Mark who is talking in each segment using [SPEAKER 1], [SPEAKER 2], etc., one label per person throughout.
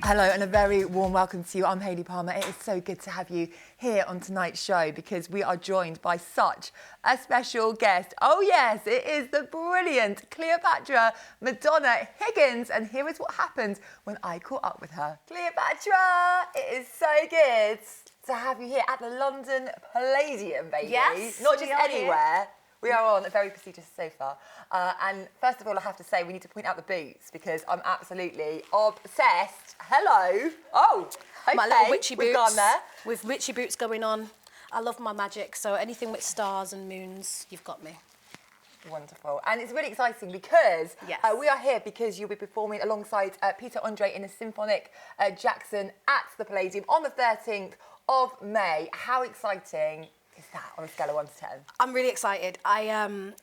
[SPEAKER 1] Hello and a very warm welcome to you. I'm Hayley Palmer. It is so good to have you here on tonight's show because we are joined by such a special guest. Oh yes, it is the brilliant Cleopatra Madonna Higgins, and here is what happened when I caught up with her. Cleopatra, it is so good to have you here at the London Palladium, baby.
[SPEAKER 2] Yes,
[SPEAKER 1] not just anywhere.
[SPEAKER 2] Here.
[SPEAKER 1] We are on a very prestigious sofa. And first of all, I have to say, we need to point out the boots because I'm absolutely obsessed. Hello. Oh, okay.
[SPEAKER 2] My little witchy boots.
[SPEAKER 1] We've gone there.
[SPEAKER 2] With witchy boots going on. I love my magic, so anything with stars and moons, you've got me.
[SPEAKER 1] Wonderful. And it's really exciting because
[SPEAKER 2] yes.
[SPEAKER 1] We are here because you'll be performing alongside Peter Andre in a Symphonic Jackson at the Palladium on the 13th of May. How exciting is that on a scale of 1 to 10?
[SPEAKER 2] I'm really excited. I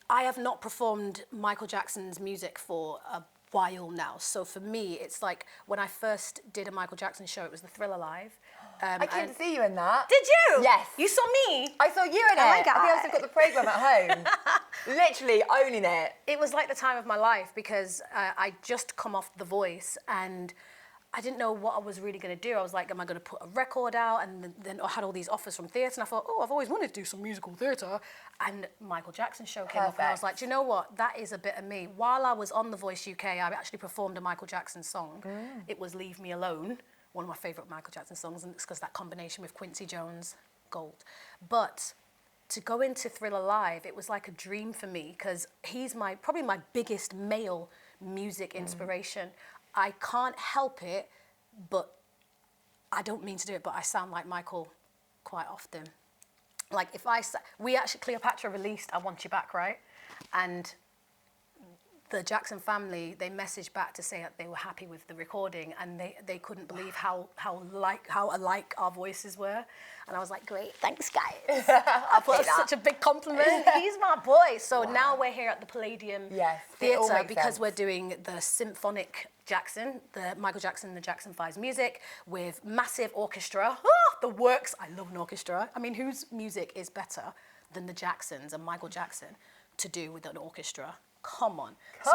[SPEAKER 2] have not performed Michael Jackson's music for a while now. So for me, it's like when I first did a Michael Jackson show, it was the Thriller Live.
[SPEAKER 1] I couldn't see you in that.
[SPEAKER 2] Did you?
[SPEAKER 1] Yes.
[SPEAKER 2] You saw me?
[SPEAKER 1] I saw you in it.
[SPEAKER 2] Oh my God.
[SPEAKER 1] I think I've got the programme at home. Literally owning it.
[SPEAKER 2] It was like the time of my life because I just come off The Voice and I didn't know what I was really going to do. I was like, am I going to put a record out? And then I had all these offers from theatre and I thought, oh, I've always wanted to do some musical theatre. And Michael Jackson show came up and I was like, do you know what? That is a bit of me. While I was on The Voice UK, I actually performed a Michael Jackson song. It was Leave Me Alone, one of my favourite Michael Jackson songs, and it's because that combination with Quincy Jones, gold. But to go into Thriller Live, it was like a dream for me because he's probably my biggest male music inspiration. I can't help it, but I don't mean to do it, but I sound like Michael quite often. Like if Cleopatra released I Want You Back, right? And the Jackson family, they messaged back to say that they were happy with the recording and they couldn't believe how alike our voices were. And I was like, great, thanks guys. I thought such a big compliment. He's my boy. So now we're here at the Palladium Theatre because we're doing the Symphonic Jackson, the Michael Jackson and the Jackson 5's music with massive orchestra. The works, I love an orchestra. I mean, whose music is better than the Jacksons and Michael Jackson to do with an orchestra? Come on.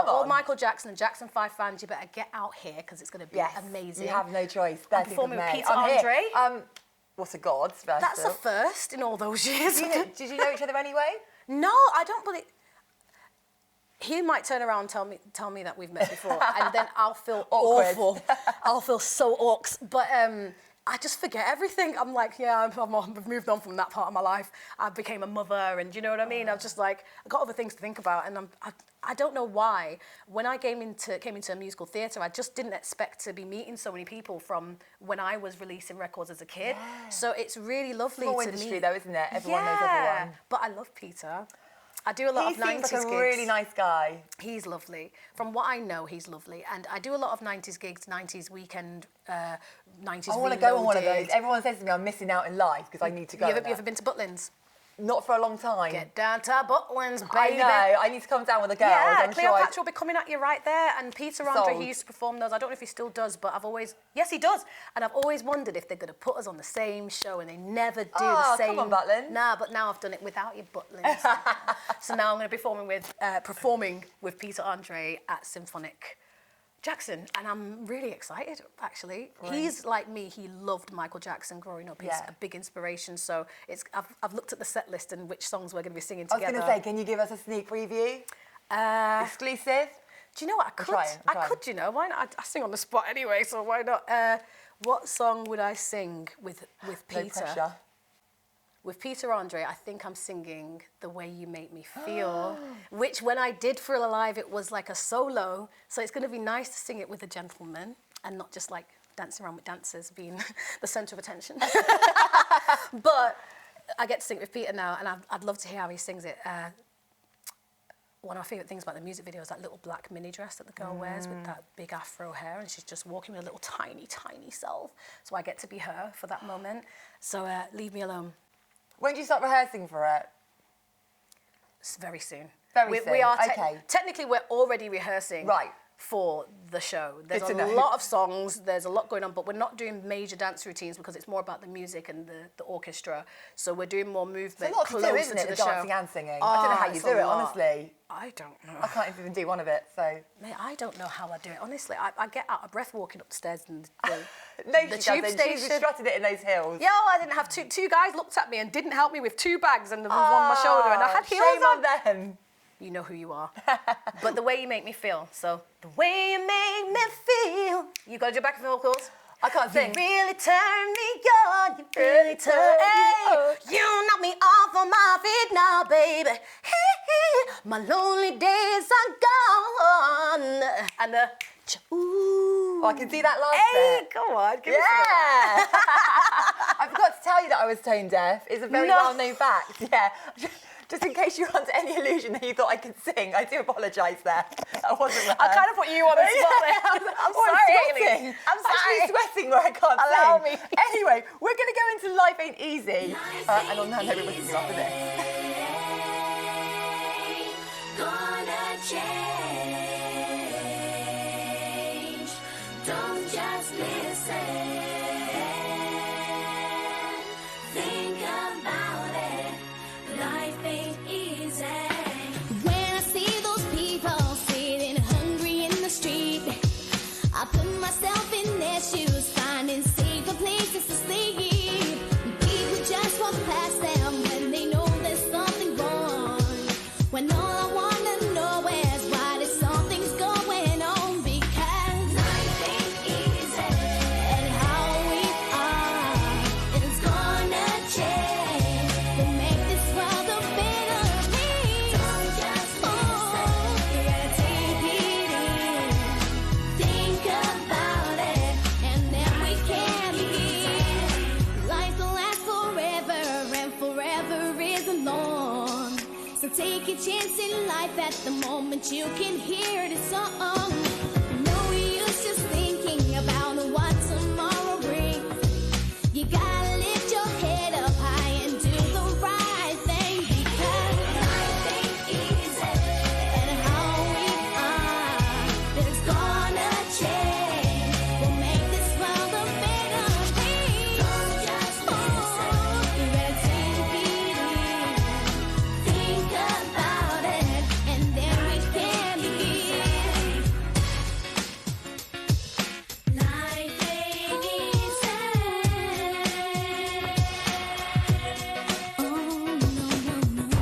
[SPEAKER 2] All Michael Jackson and Jackson 5 fans, you better get out here because it's going to be amazing.
[SPEAKER 1] You have no choice.
[SPEAKER 2] I'm performing with Peter Andre.
[SPEAKER 1] What a god.
[SPEAKER 2] That's a first in all those years.
[SPEAKER 1] Did you know each other anyway?
[SPEAKER 2] No, I don't believe... He might turn around and tell me that we've met before, and then I'll feel awful. I'll feel so orcs. But I just forget everything. I'm like, yeah, I've moved on from that part of my life. I became a mother, and do you know what I mean? I was just like, I got other things to think about, and I don't know why. When I came into a musical theatre, I just didn't expect to be meeting so many people from when I was releasing records as a kid. Yeah. So it's really lovely to meet. Small industry though, isn't it? Everyone knows everyone. But I love Peter. I do a lot of 90s gigs. He seems like a really nice guy. He's lovely. From what I know, he's lovely. And I do a lot of 90s gigs, 90s weekend, 90s Reloaded. I want to go on one of those. Everyone says to me I'm missing out in life because I need to go. You ever been to Butlins? Not for a long time. Get down to Butlins, baby. I know. I need to come down with the girls. Yeah, Cleopatra will be coming at you right there. And Peter Andre, he used to perform those. I don't know if he still does, but yes, he does. And I've always wondered if they're going to put us on the same show, and they never do the same. Come on, Butlins. Nah, but now I've done it without your Butlins. So now I'm going to be performing with Peter Andre at Symphonic Jackson, and I'm really excited, actually. Right. He's like me, he loved Michael Jackson growing up. He's a big inspiration, so I've looked at the set list and which songs we're going to be singing together. I was going to say, can you give us a sneak preview? Exclusive? Do you know what, I could, you know, why not? I sing on the spot anyway, so why not? What song would I sing with Peter? No pressure. With Peter Andre, I think I'm singing The Way You Make Me Feel, which when I did Thriller Live, it was like a solo. So it's going to be nice to sing it with a gentleman and not just like dancing around with dancers being the centre of attention. But I get to sing it with Peter now, and I'd love to hear how he sings it. One of my favourite things about the music video is that little black mini dress that the girl wears with that big afro hair, and she's just walking with a little tiny, tiny self. So I get to be her for that moment. So Leave Me Alone. When do you start rehearsing for it? It's very soon. Very soon. We are technically we're already rehearsing. Right. for the show. There's
[SPEAKER 1] Good
[SPEAKER 2] a
[SPEAKER 1] to know.
[SPEAKER 2] lot of songs, there's a lot going on, but we're not doing major dance routines because it's more about the music and the orchestra. So we're doing more movement
[SPEAKER 1] It's a lot to
[SPEAKER 2] closer
[SPEAKER 1] do, isn't it,
[SPEAKER 2] to
[SPEAKER 1] the
[SPEAKER 2] the
[SPEAKER 1] dancing
[SPEAKER 2] show.
[SPEAKER 1] and singing? I don't know how you
[SPEAKER 2] it's
[SPEAKER 1] do
[SPEAKER 2] a
[SPEAKER 1] it,
[SPEAKER 2] lot.
[SPEAKER 1] honestly.
[SPEAKER 2] I don't know.
[SPEAKER 1] I can't even do one of it, so...
[SPEAKER 2] Mate, I don't know how I do it. Honestly, I get out of breath walking up the stairs and
[SPEAKER 1] No,
[SPEAKER 2] the
[SPEAKER 1] she
[SPEAKER 2] tube
[SPEAKER 1] doesn't.
[SPEAKER 2] station.
[SPEAKER 1] She's strutted it in those heels.
[SPEAKER 2] Yo, I didn't have two guys looked at me and didn't help me with 2 bags and one on my shoulder, and I had heels
[SPEAKER 1] Shame
[SPEAKER 2] on.
[SPEAKER 1] on them.
[SPEAKER 2] You know who you are. But the way you make me feel. So the way you make me feel. You got your backing vocals.
[SPEAKER 1] I can't sing.
[SPEAKER 2] You really turn me on. You really turn me on. You knock me off of my feet now, baby. My lonely days are gone. And the ooh.
[SPEAKER 1] Oh, I can see that last
[SPEAKER 2] Hey,
[SPEAKER 1] bit.
[SPEAKER 2] come on, give me
[SPEAKER 1] Yeah. I forgot to tell you that I was tone deaf. It's a very
[SPEAKER 2] No.
[SPEAKER 1] well-known fact. Yeah. Just in case you were under any illusion that you thought I could sing, I do apologise there. That wasn't
[SPEAKER 2] some. I kind of put you on the spot there. I'm
[SPEAKER 1] Oh,
[SPEAKER 2] sorry,
[SPEAKER 1] sweating.
[SPEAKER 2] Hayley. I'm sorry.
[SPEAKER 1] Actually sweating where I can't
[SPEAKER 2] Allow
[SPEAKER 1] sing.
[SPEAKER 2] me.
[SPEAKER 1] Anyway, we're going to go into Life Ain't Easy. And on that note, we're listening after this.
[SPEAKER 3] Gonna change. Don't just listen. Think about it. Life ain't easy.
[SPEAKER 4] When I see those people sitting hungry in the street, I put myself in their shoes, finding safer places to sleep. People just walk past them when they know there's something wrong. When all I wanna know is why there's something's going on, because
[SPEAKER 3] Life ain't easy.
[SPEAKER 4] and how we are is gonna change. We'll make this world a better place.
[SPEAKER 3] Don't just
[SPEAKER 4] Oh, you gotta take it in, think about it, and then we can begin. Life will last forever, and forever isn't long. So take a chance in life at the moment you can hear the song. No use just thinking about what tomorrow brings. You gotta lift your head up high and do the right thing, because
[SPEAKER 3] life ain't easy.
[SPEAKER 4] and how we are is gonna change. We'll make this world a better place.
[SPEAKER 3] Don't just
[SPEAKER 4] Oh, you gotta take it in, think about it, and then we can begin.
[SPEAKER 3] Life ain't easy.
[SPEAKER 4] Oh, no, no, no.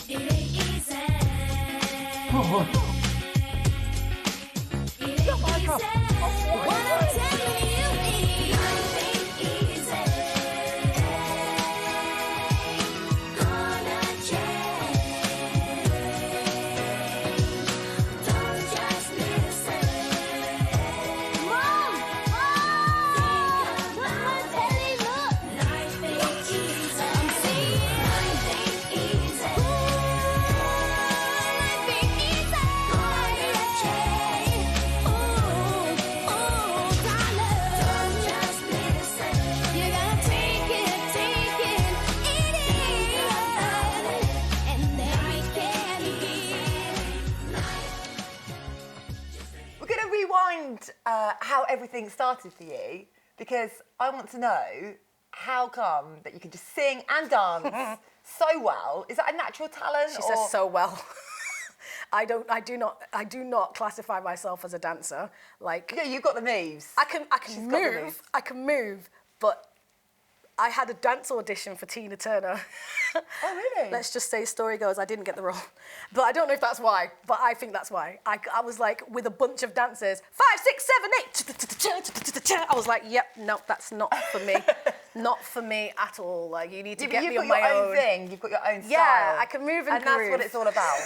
[SPEAKER 3] It ain't easy. It ain't easy.
[SPEAKER 4] What I'm telling you is
[SPEAKER 3] Life ain't easy. Gonna change. Don't just listen.
[SPEAKER 4] Mom,
[SPEAKER 3] Think about
[SPEAKER 4] Ellie, look.
[SPEAKER 3] life ain't easy.
[SPEAKER 4] I'm seeing
[SPEAKER 3] Life ain't easy.
[SPEAKER 4] life ain't easy.
[SPEAKER 3] Gonna change.
[SPEAKER 4] Darling,
[SPEAKER 3] Don't just listen.
[SPEAKER 4] you gotta take it in, and then we can begin.
[SPEAKER 1] We're going to rewind how everything started for you, because I want to know how come that you can just sing and dance so well. Is that a natural talent?
[SPEAKER 2] She
[SPEAKER 1] or...
[SPEAKER 2] says so well. I do not classify myself as a dancer. Like
[SPEAKER 1] Yeah, you've got the moves.
[SPEAKER 2] I can
[SPEAKER 1] got the moves.
[SPEAKER 2] move, but I had a dance audition for Tina Turner.
[SPEAKER 1] Oh, really?
[SPEAKER 2] Let's just say, story goes, I didn't get the role. But I don't know if that's why, but I think that's why. I was like, with a bunch of dancers, 5, 6, 7, 8. I was like, yep, no, that's not for me. Not for me at all. Like, you need to get
[SPEAKER 1] You've
[SPEAKER 2] me
[SPEAKER 1] got
[SPEAKER 2] on my
[SPEAKER 1] your own
[SPEAKER 2] own.
[SPEAKER 1] thing. You've got your own style.
[SPEAKER 2] Yeah, I can move and
[SPEAKER 1] that's
[SPEAKER 2] groove.
[SPEAKER 1] what it's all about.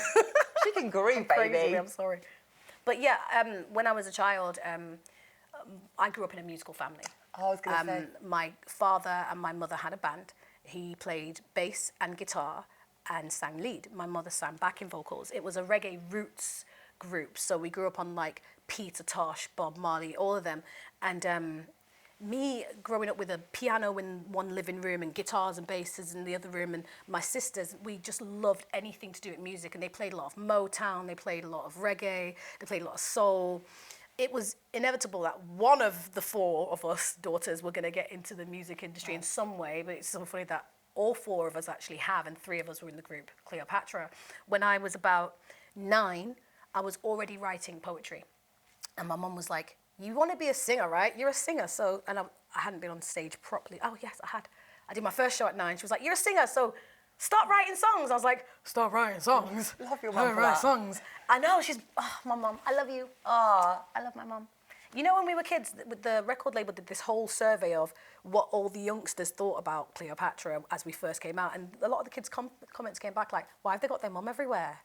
[SPEAKER 1] She can groove,
[SPEAKER 2] Crazy
[SPEAKER 1] baby.
[SPEAKER 2] me, I'm sorry. But yeah, when I was a child, I grew up in a musical family.
[SPEAKER 1] Oh, I was going to say.
[SPEAKER 2] My father and my mother had a band. He played bass and guitar and sang lead. My mother sang backing vocals. It was a reggae roots group. So we grew up on like Peter Tosh, Bob Marley, all of them. And me growing up with a piano in one living room and guitars and basses in the other room, and my sisters, we just loved anything to do with music. And they played a lot of Motown, they played a lot of reggae, they played a lot of soul. It was inevitable that one of the four of us daughters were going to get into the music industry in some way, but it's so funny that all four of us actually have, and three of us were in the group Cleopatra. When I was about 9, I was already writing poetry. And my mum was like, you want to be a singer, right? You're a singer. So, and I hadn't been on stage properly. Oh, yes, I had. I did my first show at 9. She was like, you're a singer, so start writing songs. I was like, start writing songs?
[SPEAKER 1] Love your mum for
[SPEAKER 2] write
[SPEAKER 1] that.
[SPEAKER 2] songs. I know, she's, my mum, I love you. I love my mum. You know, when we were kids, the record label did this whole survey of what all the youngsters thought about Cleopatra as we first came out. And a lot of the kids' comments came back like, why have they got their mum everywhere?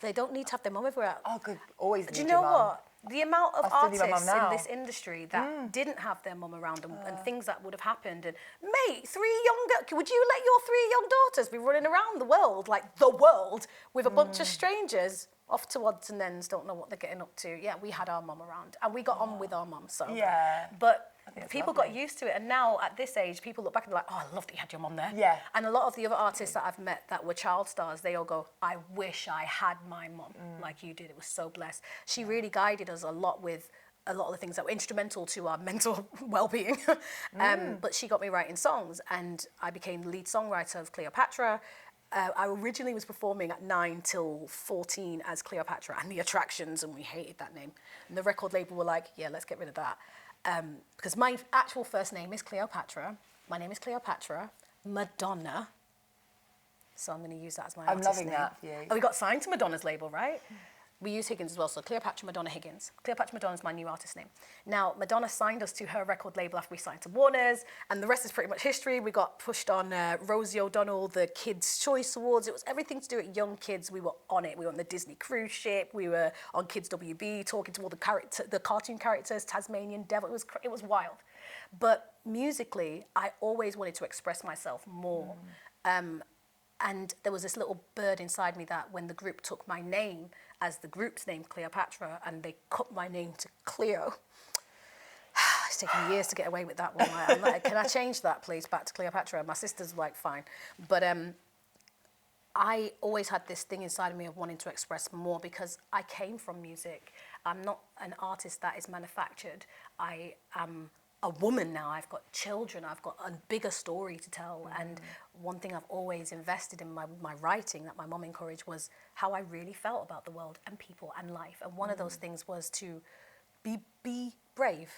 [SPEAKER 2] They don't need to have their mum everywhere.
[SPEAKER 1] Oh, good. Always
[SPEAKER 2] Do you
[SPEAKER 1] need
[SPEAKER 2] know
[SPEAKER 1] your mum.
[SPEAKER 2] what? The amount of
[SPEAKER 1] I still need my mum
[SPEAKER 2] artists in
[SPEAKER 1] now.
[SPEAKER 2] this industry that didn't have their mum around them and things that would have happened. And mate, 3 young girls, would you let your 3 young daughters be running around the world, like the world, with a bunch of strangers off to odds and ends, don't know what they're getting up to? Yeah, we had our mum around and we got on with our mum. So
[SPEAKER 1] Yeah.
[SPEAKER 2] But
[SPEAKER 1] think it's
[SPEAKER 2] people got
[SPEAKER 1] lovely.
[SPEAKER 2] used to it, and now at this age, people look back and they're like, oh, I love that you had your mum there.
[SPEAKER 1] Yeah.
[SPEAKER 2] And a lot of the other artists that I've met that were child stars, they all go, I wish I had my mum like you did. It was so blessed. She really guided us a lot with a lot of the things that were instrumental to our mental well-being. But she got me writing songs, and I became the lead songwriter of Cleopatra. I originally was performing at 9 till 14 as Cleopatra and the Attractions, and we hated that name. And the record label were like, yeah, let's get rid of that. Because my actual first name is Cleopatra. My name is Cleopatra Madonna. So I'm going to use that as my
[SPEAKER 1] I'm
[SPEAKER 2] artist
[SPEAKER 1] loving
[SPEAKER 2] name.
[SPEAKER 1] that for you.
[SPEAKER 2] Oh, we got signed to Madonna's label, right? We use Higgins as well, so Cleopatra Madonna Higgins. Cleopatra Madonna is my new artist name. Now, Madonna signed us to her record label after we signed to Warner's, and the rest is pretty much history. We got pushed on Rosie O'Donnell, the Kids' Choice Awards. It was everything to do with young kids. We were on it. We were on the Disney cruise ship. We were on Kids WB, talking to all the cartoon characters, Tasmanian Devil. It was wild. But musically, I always wanted to express myself more. And there was this little bird inside me that when the group took my name as the group's name, Cleopatra, and they cut my name to Cleo, it's taken me years to get away with that one. I'm like, can I change that, please, back to Cleopatra? And my sister's like, fine. But I always had this thing inside of me of wanting to express more because I came from music. I'm not an artist that is manufactured. I am a woman now. I've got children. I've got a bigger story to tell. And one thing I've always invested in my writing that my mom encouraged was how I really felt about the world and people and life. And one of those things was to be brave,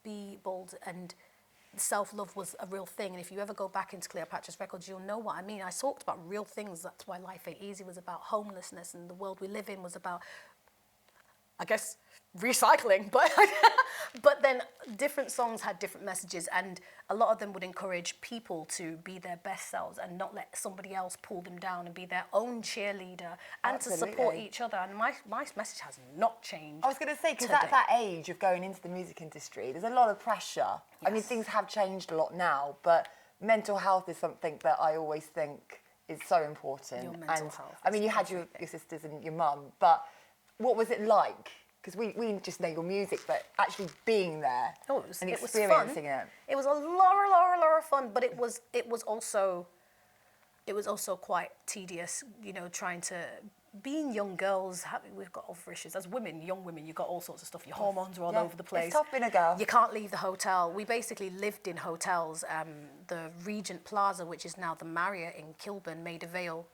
[SPEAKER 2] be bold, and self-love was a real thing. And if you ever go back into Cleopatra's records, you'll know what I mean. I talked about real things. That's why Life Ain't Easy was about homelessness, and the world we live in was about, I guess, recycling, but then different songs had different messages, and a lot of them would encourage people to be their best selves and not let somebody else pull them down and be their own cheerleader and to support
[SPEAKER 1] Absolutely.
[SPEAKER 2] each other. And my message has not changed.
[SPEAKER 1] I was going to say, because
[SPEAKER 2] today.
[SPEAKER 1] at that age of going into the music industry, there's a lot of pressure. I mean,
[SPEAKER 2] Yes.
[SPEAKER 1] things have changed a lot now, but mental health is something that I always think is so important.
[SPEAKER 2] Your mental
[SPEAKER 1] and
[SPEAKER 2] health
[SPEAKER 1] I mean,
[SPEAKER 2] is
[SPEAKER 1] you had your
[SPEAKER 2] everything.
[SPEAKER 1] sisters and your mum, but what was it like? Because we just know your music, but actually being there
[SPEAKER 2] Oh,
[SPEAKER 1] and
[SPEAKER 2] it was
[SPEAKER 1] experiencing
[SPEAKER 2] fun.
[SPEAKER 1] it.
[SPEAKER 2] It was a lot of fun, but it was also quite tedious, you know, trying to, being young girls, we've got other issues. As women, young women, you've got all sorts of stuff. Your hormones are all
[SPEAKER 1] Yeah,
[SPEAKER 2] over the place.
[SPEAKER 1] it's tough being a girl.
[SPEAKER 2] You can't leave the hotel. We basically lived in hotels. The Regent Plaza, which is now the Marriott in Kilburn, Maida Vale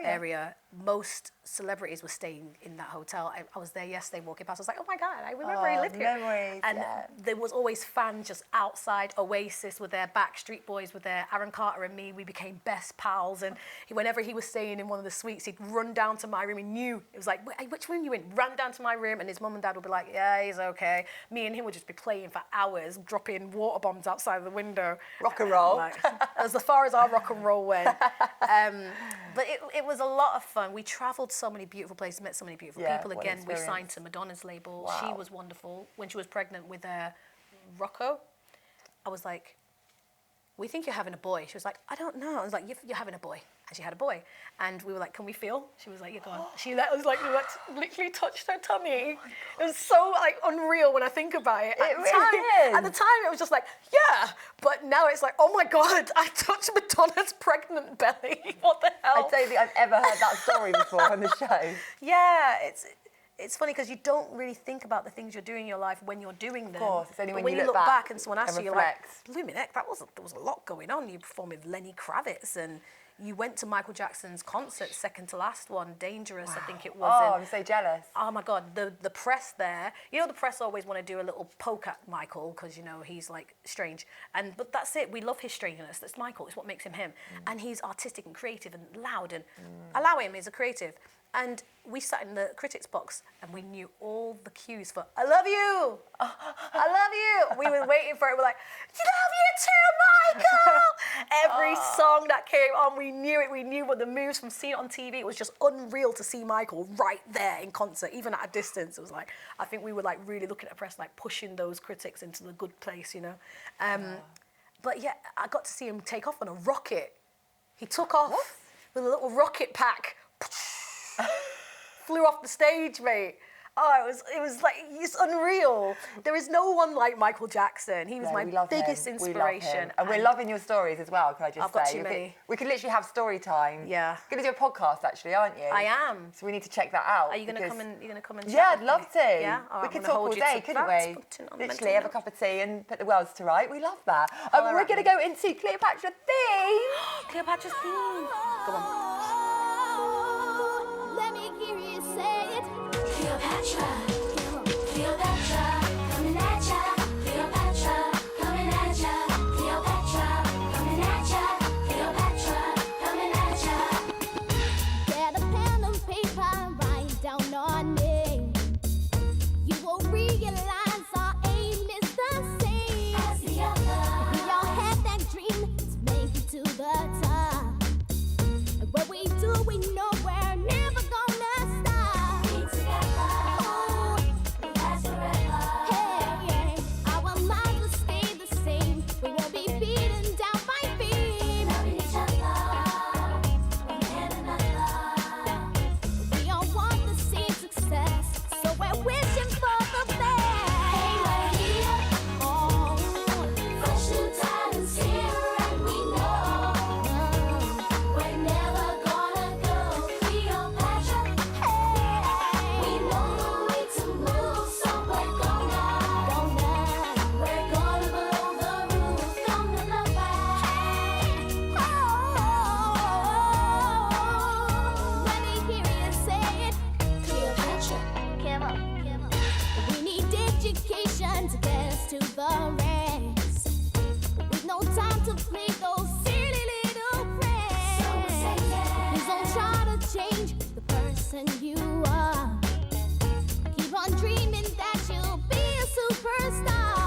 [SPEAKER 2] area. Most celebrities were staying in that hotel. I was there yesterday walking past. I was like, oh my God, I remember he lived here.
[SPEAKER 1] memories,
[SPEAKER 2] And
[SPEAKER 1] yeah.
[SPEAKER 2] there was always fans just outside. Oasis were there, Backstreet Boys were there, Aaron Carter and me, we became best pals. And whenever he was staying in one of the suites, he'd run down to my room. He knew, it was like, hey, which room you in? Ran down to my room, and his mum and dad would be like, yeah, he's okay. Me and him would just be playing for hours, dropping water bombs outside of the window.
[SPEAKER 1] Rock and roll.
[SPEAKER 2] Like, as far as our rock and roll went. But it was a lot of fun. We travelled so many beautiful places, met so many beautiful
[SPEAKER 1] Yeah,
[SPEAKER 2] people.
[SPEAKER 1] what an
[SPEAKER 2] Again, we signed
[SPEAKER 1] experience.
[SPEAKER 2] to Madonna's label.
[SPEAKER 1] Wow.
[SPEAKER 2] She was wonderful. When she was pregnant with Rocco, I was like, we think you're having a boy. She was like, I don't know. I was like, you're having a boy. And she had a boy. And we were like, can we feel? She was like, you're gone. She let us literally touched her tummy. It was so like unreal when I think about it.
[SPEAKER 1] It really is.
[SPEAKER 2] At the time, it was just like, yeah. But now it's like, oh my God, I touched Madonna's pregnant belly. What the hell?
[SPEAKER 1] I don't think I've ever heard that story before on the show.
[SPEAKER 2] Yeah, it's funny because you don't really think about the things you're doing in your life when you're doing them.
[SPEAKER 1] Of course, it's only
[SPEAKER 2] But
[SPEAKER 1] when you
[SPEAKER 2] look
[SPEAKER 1] look back
[SPEAKER 2] and someone asks
[SPEAKER 1] and
[SPEAKER 2] you, you're like,
[SPEAKER 1] reflect.
[SPEAKER 2] blooming heck, there was a lot going on. You performed with Lenny Kravitz and you went to Michael Jackson's concert, second to last one, Dangerous, I think it was.
[SPEAKER 1] Oh,
[SPEAKER 2] and
[SPEAKER 1] I'm so jealous.
[SPEAKER 2] oh my God, the press there. You know, the press always want to do a little poke at Michael because, you know, he's like strange. But that's it. We love his strangeness. That's Michael. It's what makes him him. And he's artistic and creative and loud and allow him, he's a creative. And we sat in the critics box and we knew all the cues for, I love you. I love you. We were waiting for it. We're like, love you too, Michael. Every song that came on, we knew it. We knew what the moves from seeing it on TV. It was just unreal to see Michael right there in concert, even at a distance. It was like, I think we were like really looking at the press, like pushing those critics into the good place, you know. But yeah, I got to see him take off on a rocket. He took off with a little rocket pack. Flew off the stage, mate. Oh, it was like, it's unreal. There is no one like Michael Jackson. He was my biggest inspiration.
[SPEAKER 1] We love him. And we're loving your stories as well, can I just say?
[SPEAKER 2] I've got too many.
[SPEAKER 1] We could literally have story time.
[SPEAKER 2] Yeah.
[SPEAKER 1] You're going to do a podcast, actually, aren't you?
[SPEAKER 2] I am.
[SPEAKER 1] So we need to check that out.
[SPEAKER 2] Are you going to come and chat
[SPEAKER 1] Yeah,
[SPEAKER 2] with
[SPEAKER 1] I'd love
[SPEAKER 2] me?
[SPEAKER 1] to.
[SPEAKER 2] Yeah? All
[SPEAKER 1] We
[SPEAKER 2] right,
[SPEAKER 1] could
[SPEAKER 2] I'm
[SPEAKER 1] talk
[SPEAKER 2] gonna
[SPEAKER 1] all
[SPEAKER 2] hold you
[SPEAKER 1] day,
[SPEAKER 2] to
[SPEAKER 1] couldn't
[SPEAKER 2] that.
[SPEAKER 1] we?
[SPEAKER 2] Put it on
[SPEAKER 1] Literally,
[SPEAKER 2] mental
[SPEAKER 1] have a
[SPEAKER 2] note.
[SPEAKER 1] cup of tea and put the worlds to right. We love that.
[SPEAKER 2] All
[SPEAKER 1] We're
[SPEAKER 2] right,
[SPEAKER 1] going to go into Cleopatra theme.
[SPEAKER 2] Cleopatra's theme. Go on.
[SPEAKER 4] Let me hear you say it.
[SPEAKER 3] Cleopatra, Cleopatra, coming at ya. Cleopatra, coming at ya. Cleopatra, coming at ya. Cleopatra, coming at ya.
[SPEAKER 4] Get a pen and paper, write down our name. You will realize our aim is the same.
[SPEAKER 3] As the other.
[SPEAKER 4] We all have that dream to make it to the top. And what we do, we know we're never gonna stop.
[SPEAKER 3] Be together. Last forever.
[SPEAKER 4] Hey, our minds will stay the same. We won't be beaten down by fear.
[SPEAKER 3] Loving each other. One and another.
[SPEAKER 4] We all want the same success, so we're wishing for the best.
[SPEAKER 3] Hey, we're here.
[SPEAKER 4] Oh,
[SPEAKER 3] Fresh new talents here, and we know we're never gonna go. Cleopatra. We know the way to move, so we're gonna blow the roof on the love
[SPEAKER 4] let me hear you say it.
[SPEAKER 3] Cleopatra.
[SPEAKER 4] Come on. We need education to get us to the race. With no time to play those silly little
[SPEAKER 3] So we say
[SPEAKER 4] pranks.
[SPEAKER 3] yeah.
[SPEAKER 4] Please don't try to change the person you are. Keep on dreaming that you'll be a superstar.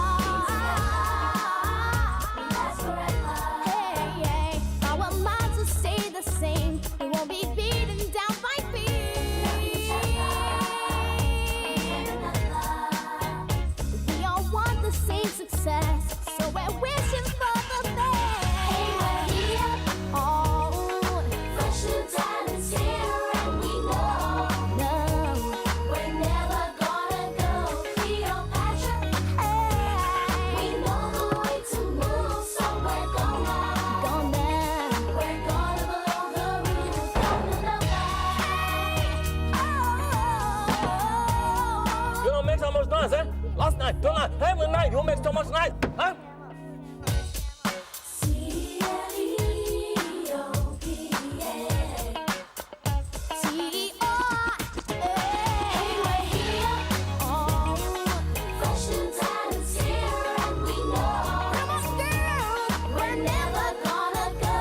[SPEAKER 3] Last forever.
[SPEAKER 4] Hey, our minds will stay the same. We won't be beaten down by fear. We all want the same success, so we're wishing for the best.
[SPEAKER 3] Hey, we're here.
[SPEAKER 4] Oh,
[SPEAKER 3] Fresh new talents here, and we know
[SPEAKER 4] no.
[SPEAKER 3] we're never gonna go. Cleopatra. We know the way to move, so we're gonna blow the roof on the love.
[SPEAKER 5] You don't make so much noise, eh? Last night, tonight, every night you make so much noise, huh?
[SPEAKER 3] Hey, we're here. Fresh new talents here, and we know we're never gonna go.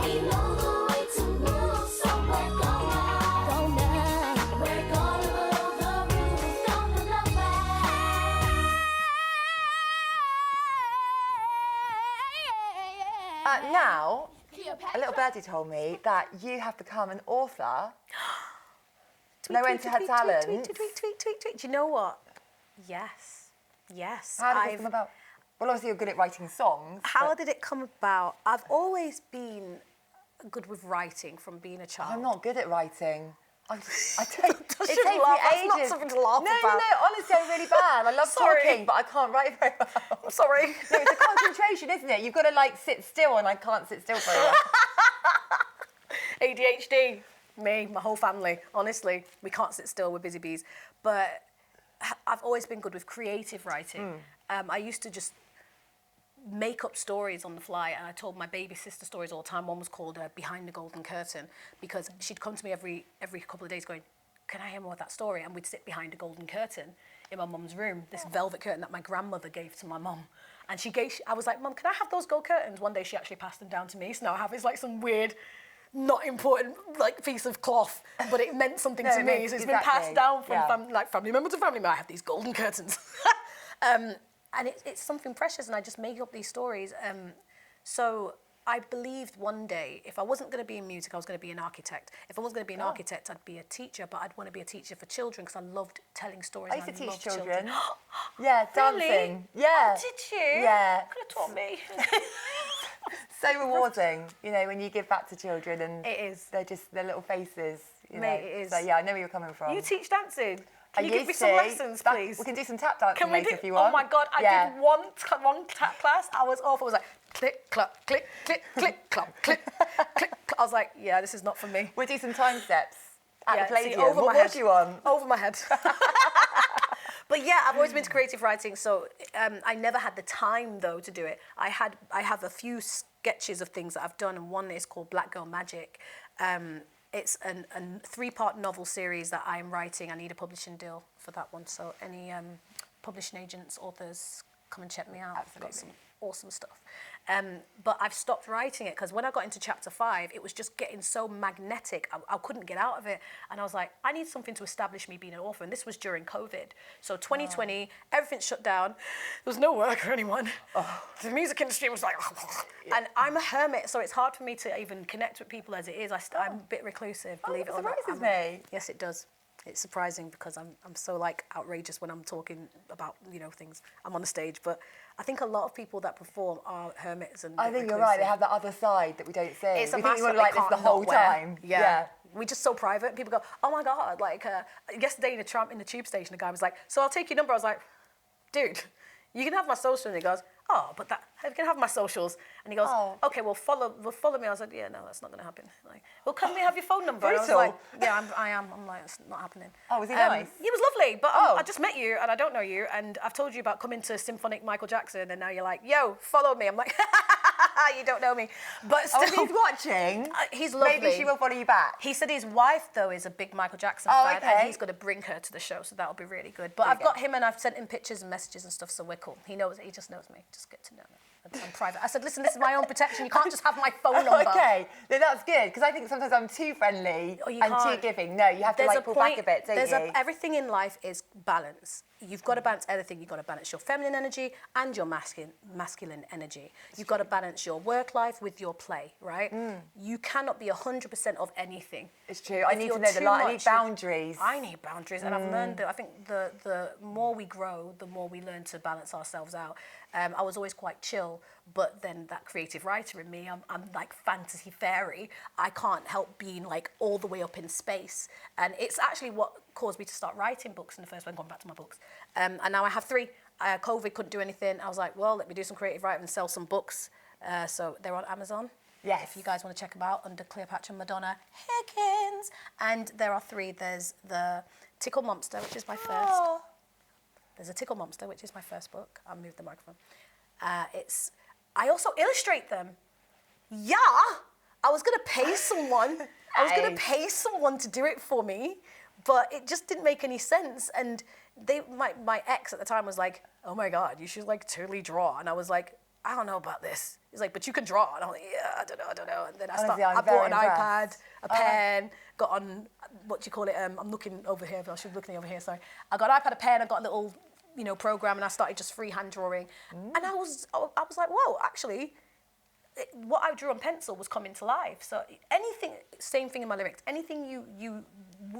[SPEAKER 3] We know the way to move, so we're gonna blow the roof on the love.
[SPEAKER 1] Now, a little birdie told me that you have become an author. No end to her talent.
[SPEAKER 2] Tweet. Do you know what? Yes.
[SPEAKER 1] How did this come about? Well, obviously you're good at writing songs.
[SPEAKER 2] How
[SPEAKER 1] but
[SPEAKER 2] did it come about? I've always been good with writing from being a child.
[SPEAKER 1] I'm not good at writing. I don't. It takes
[SPEAKER 2] shouldn't
[SPEAKER 1] me
[SPEAKER 2] laugh. That's
[SPEAKER 1] ages.
[SPEAKER 2] not something to laugh
[SPEAKER 1] no,
[SPEAKER 2] about.
[SPEAKER 1] No, honestly, I'm really bad. I love
[SPEAKER 2] Sorry.
[SPEAKER 1] talking, but I can't write very well.
[SPEAKER 2] I'm sorry.
[SPEAKER 1] No, it's a concentration, isn't it? You've got to like sit still, and I can't sit still very well.
[SPEAKER 2] ADHD. Me, my whole family. Honestly, we can't sit still. We're busy bees. But I've always been good with creative writing. I used to just make up stories on the fly, and I told my baby sister stories all the time. One was called Behind the Golden Curtain, because she'd come to me every couple of days going, can I hear more of that story? And we'd sit behind a golden curtain in my mum's room, this velvet curtain that my grandmother gave to my mum. And I was like, Mum, can I have those gold curtains? One day she actually passed them down to me, so now I have this like some weird, not important like piece of cloth, but it meant something to me. So it's been passed down from family member to family member. I have these golden curtains. And it's something precious, and I just make up these stories. So I believed one day, if I wasn't going to be in music, I was going to be an architect. If I wasn't going to be an architect, I'd be a teacher, but I'd want to be a teacher for children because I loved telling stories.
[SPEAKER 1] I used to
[SPEAKER 2] and
[SPEAKER 1] teach
[SPEAKER 2] loved
[SPEAKER 1] children. Yeah, dancing.
[SPEAKER 2] Really?
[SPEAKER 1] Yeah.
[SPEAKER 2] Oh, did you?
[SPEAKER 1] Yeah.
[SPEAKER 2] Could have taught me.
[SPEAKER 1] So rewarding, you know, when you give back to children and
[SPEAKER 2] It is.
[SPEAKER 1] they're just their little faces. You
[SPEAKER 2] Mate,
[SPEAKER 1] know.
[SPEAKER 2] it is.
[SPEAKER 1] So yeah, I know where you're coming from.
[SPEAKER 2] You teach dancing. Can
[SPEAKER 1] I
[SPEAKER 2] you give me
[SPEAKER 1] used
[SPEAKER 2] some
[SPEAKER 1] to.
[SPEAKER 2] lessons, please?
[SPEAKER 1] We can do some tap dancing
[SPEAKER 2] Can we
[SPEAKER 1] later
[SPEAKER 2] do?
[SPEAKER 1] if you want.
[SPEAKER 2] Oh my God, I did one tap class. I was awful. It was like click, clap, click, click, click, clap, click, click. I was like, yeah, this is not for me.
[SPEAKER 1] We'll do some time steps at the
[SPEAKER 2] see,
[SPEAKER 1] Palladium.
[SPEAKER 2] over
[SPEAKER 1] What
[SPEAKER 2] my
[SPEAKER 1] was
[SPEAKER 2] head.
[SPEAKER 1] you on?
[SPEAKER 2] Over my head. But yeah, I've always been to creative writing, so I never had the time though to do it. I have a few sketches of things that I've done, and one is called Black Girl Magic. It's a 3-part novel series that I am writing. I need a publishing deal for that one, so any publishing agents, authors, come and check me out. I've got some awesome stuff. But I've stopped writing it because when I got into chapter 5, it was just getting so magnetic. I couldn't get out of it. And I was like, I need something to establish me being an author. And this was during COVID. So 2020, everything shut down. There was no work or anyone. The music industry was like, and I'm a hermit, so it's hard for me to even connect with people as it is. I'm a bit reclusive, believe it or not.
[SPEAKER 1] Surprises me.
[SPEAKER 2] Yes, it does. It's surprising because I'm so like outrageous when I'm talking about, you know, things. I'm on the stage, but I think a lot of people that perform are hermits and
[SPEAKER 1] I think you're right. They have that other side that we don't see.
[SPEAKER 2] It's a
[SPEAKER 1] we
[SPEAKER 2] mask
[SPEAKER 1] think you were
[SPEAKER 2] that they
[SPEAKER 1] like this the
[SPEAKER 2] can't
[SPEAKER 1] whole
[SPEAKER 2] not wear.
[SPEAKER 1] time.
[SPEAKER 2] Yeah. We're just so private. People go, oh my God. Like yesterday in the tube station, a guy was like, so I'll take your number. I was like, dude, you can have my social. And he goes, oh, but you can have my socials. And he goes, okay, well follow me. I was like, yeah, no, that's not going to happen. Like, well, can we have your phone number? And I was like, yeah, I am. I'm like, it's not happening.
[SPEAKER 1] Oh, was he nice?
[SPEAKER 2] He was lovely, but I just met you and I don't know you. And I've told you about coming to Symphonic Michael Jackson, and now you're like, yo, follow me. I'm like, you don't know me. But still,
[SPEAKER 1] Oh, he's watching.
[SPEAKER 2] he's lovely.
[SPEAKER 1] Maybe she will follow you back.
[SPEAKER 2] He said his wife, though, is a big Michael Jackson fan,
[SPEAKER 1] okay.
[SPEAKER 2] and he's going to bring her to the show, so that'll be really good. But I've got him, and I've sent him pictures and messages and stuff, so we're cool. He just knows me. Just get to know me. I'm private. I said, listen, this is my own protection. You can't just have my phone number.
[SPEAKER 1] Okay, no, that's good, because I think sometimes I'm too friendly
[SPEAKER 2] Oh, you
[SPEAKER 1] and
[SPEAKER 2] can't.
[SPEAKER 1] too giving. No, you have to like pull back a bit, don't you?
[SPEAKER 2] Everything in life is balance. You've got to balance everything. You've got to balance your feminine energy and your masculine energy. You've got to balance your work life with your play, right? You cannot be 100% of anything.
[SPEAKER 1] It's true. I
[SPEAKER 2] If
[SPEAKER 1] need
[SPEAKER 2] you're
[SPEAKER 1] to know the
[SPEAKER 2] too
[SPEAKER 1] line. I need
[SPEAKER 2] much,
[SPEAKER 1] boundaries.
[SPEAKER 2] I need boundaries, and I've learned that. I think the more we grow, the more we learn to balance ourselves out. I was always quite chill, but then that creative writer in me, I'm like fantasy fairy. I can't help being like all the way up in space, and it's actually what caused me to start writing books in the first place. Going back to my books, and now I have 3. COVID couldn't do anything. I was like, well, let me do some creative writing and sell some books. So they're on Amazon.
[SPEAKER 1] Yes.
[SPEAKER 2] If you guys want to check them out, under Cleopatra Madonna Higgins. And there are 3. There's the Tickle Monster, which is my first. There's a Tickle Monster, which is my first book. I'll move the microphone. I also illustrate them. Yeah, I was gonna pay someone. I was gonna pay someone to do it for me, but it just didn't make any sense. And my ex at the time was like, "Oh my God, you should like totally draw." And I was like, "I don't know about this." He's like, "But you can draw." And I'm like, "Yeah, I don't know." And then
[SPEAKER 1] Honestly,
[SPEAKER 2] I
[SPEAKER 1] I'm
[SPEAKER 2] bought an
[SPEAKER 1] very
[SPEAKER 2] iPad,
[SPEAKER 1] impressed.
[SPEAKER 2] a pen, got on what do you call it? I'm looking over here, but I should be looking over here. Sorry, I got an iPad, a pen, I got a little program, and I started just freehand drawing. And I was like, whoa, actually, what I drew on pencil was coming to life. So anything, same thing in my lyrics, anything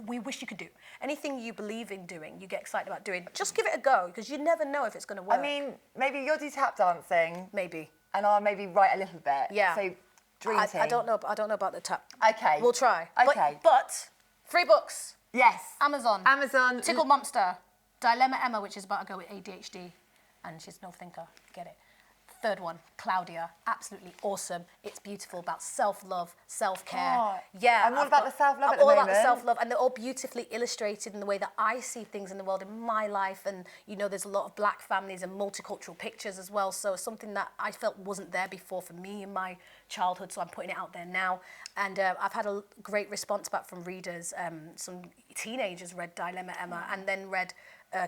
[SPEAKER 2] we wish you could do, anything you believe in doing, you get excited about doing, just give it a go, because you never know if it's going to work.
[SPEAKER 1] I mean, maybe you'll do tap dancing.
[SPEAKER 2] Maybe.
[SPEAKER 1] And I'll maybe write a little bit.
[SPEAKER 2] Yeah.
[SPEAKER 1] So, dream team.
[SPEAKER 2] I don't know about the tap.
[SPEAKER 1] Okay.
[SPEAKER 2] We'll try.
[SPEAKER 1] Okay.
[SPEAKER 2] But 3 books.
[SPEAKER 1] Yes.
[SPEAKER 2] Amazon.
[SPEAKER 1] Amazon.
[SPEAKER 2] Tickle Monster. Dilemma Emma, which is about a girl with ADHD, and she's no thinker. Get it. 3rd one, Claudia. Absolutely awesome. It's beautiful, about self-love, self-care.
[SPEAKER 1] Oh,
[SPEAKER 2] yeah.
[SPEAKER 1] I'm all about the self-love at
[SPEAKER 2] I'm
[SPEAKER 1] the
[SPEAKER 2] all about the
[SPEAKER 1] moment.
[SPEAKER 2] self-love, and they're all beautifully illustrated in the way that I see things in the world in my life. And you know, there's a lot of black families and multicultural pictures as well. So it's something that I felt wasn't there before for me in my childhood. So I'm putting it out there now. And I've had a great response back from readers. Some teenagers read Dilemma Emma and then read